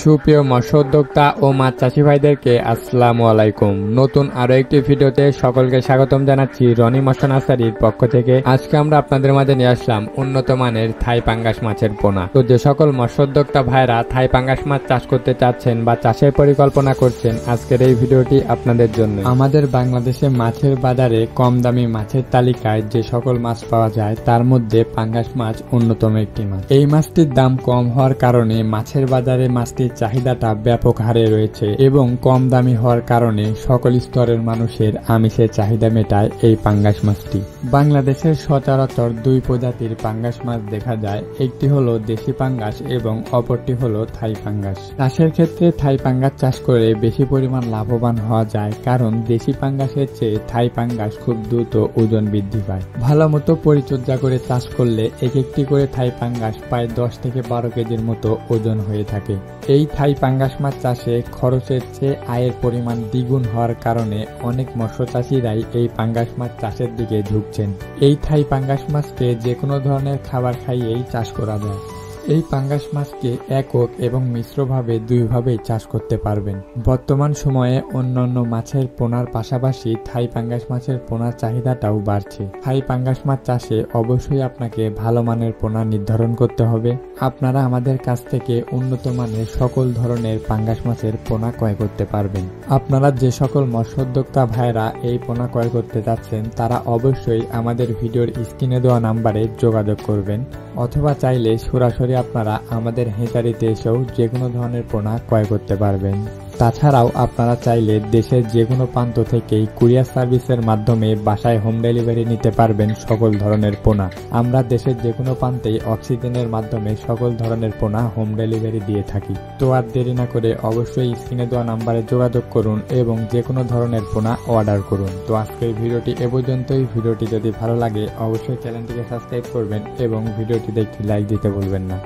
সুপ্রিয় মৎস্য উদ্যোক্তা ও মাছ চাষি ভাইদেরকে আসসালামু আলাইকুম। নতুন আরো একটি ভিডিওতে সকলকে স্বাগতম জানাচ্ছি রনি মৎস্য নার্সারির পক্ষ থেকে। আজকে আমরা আপনাদের মাঝে নিয়ে আসলাম উন্নত মানের থাই পাঙ্গাস মাছের পোনা। তো যে সকল মৎস্য উদ্যোক্তা ভাইরা থাই পাঙ্গাস মাছ চাষ করতে চাচ্ছেন বা চাষের পরিকল্পনা করছেন, আজকের এই ভিডিওটি আপনাদের জন্য। আমাদের বাংলাদেশে মাছের বাজারে কম দামি মাছের তালিকায় যে সকল মাছ পাওয়া যায় তার মধ্যে পাঙ্গাস মাছ অন্যতম একটি মাছ। এই মাছটির দাম কম হওয়ার কারণে মাছের বাজারে মাছটির চাহিদাটা ব্যাপক হারে রয়েছে এবং কম দামি হওয়ার কারণে সকল স্তরের মানুষের আমিষের চাহিদা মেটায় এই পাঙ্গাস মাছটি। বাংলাদেশের সচরাচর দুই প্রজাতির পাঙ্গাস মাছ দেখা যায়, একটি হলো দেশি পাঙ্গাস এবং অপরটি হলো থাই পাঙ্গাস। চাষের ক্ষেত্রে থাই পাঙ্গাস চাষ করে বেশি পরিমাণ লাভবান হওয়া যায়, কারণ দেশি পাঙ্গাসের চেয়ে থাই পাঙ্গাস খুব দ্রুত ওজন বৃদ্ধি পায়। ভালো মতো পরিচর্যা করে চাষ করলে এক একটি করে থাই পাঙ্গাস প্রায় 10 থেকে 12 কেজির মতো ওজন হয়ে থাকে। এই থাই পাঙ্গাস মাছ চাষে খরচের চেয়ে আয়ের পরিমাণ দ্বিগুণ হওয়ার কারণে অনেক মৎস্য চাষিরাই এই পাঙ্গাস মাছ চাষের দিকে ঝুঁকছেন। এই থাই পাঙ্গাস মাছকে যে কোনো ধরনের খাবার খাইয়েই চাষ করা যায়। এই পাঙ্গাস মাছকে একক এবং মিশ্রভাবে দুইভাবেই চাষ করতে পারবেন। বর্তমান সময়ে অন্যান্য মাছের পোনার পাশাপাশি থাই পাঙ্গাস মাছের পোনার চাহিদাটাও বাড়ছে। থাই পাঙ্গাস মাছ চাষে অবশ্যই আপনাকে ভালো মানের পোনা নির্ধারণ করতে হবে। আপনারা আমাদের কাছ থেকে উন্নত মানের সকল ধরনের পাঙ্গাস মাছের পোনা ক্রয় করতে পারবেন। আপনারা যে সকল মৎস্য উদ্যোক্তা ভাইরা এই পোনা ক্রয় করতে যাচ্ছেন তারা অবশ্যই আমাদের ভিডিওর স্ক্রিনে দেওয়া নাম্বারে যোগাযোগ করবেন, অথবা চাইলে সরাসরি আপনারা আমাদের হেঁচারিতে এসেও যে কোনো ধরনের পোনা ক্রয় করতে পারবেন। তাছাড়াও আপনারা চাইলে দেশের যে কোনো প্রান্ত থেকেই কুরিয়ার সার্ভিসের মাধ্যমে বাসায় হোম ডেলিভারি নিতে পারবেন সকল ধরনের পোনা। আমরা দেশের যে কোনো প্রান্তেই অক্সিজেনের মাধ্যমে সকল ধরনের পোনা হোম ডেলিভারি দিয়ে থাকি। তো আর দেরি না করে অবশ্যই স্ক্রিনে দেওয়া নাম্বারে যোগাযোগ করুন এবং যে কোনো ধরনের পোনা অর্ডার করুন। তো আজকের ভিডিওটি এ পর্যন্তই। ভিডিওটি যদি ভালো লাগে অবশ্যই চ্যানেলটিকে সাবস্ক্রাইব করবেন এবং ভিডিওটিতে একটি লাইক দিতে ভুলবেন না।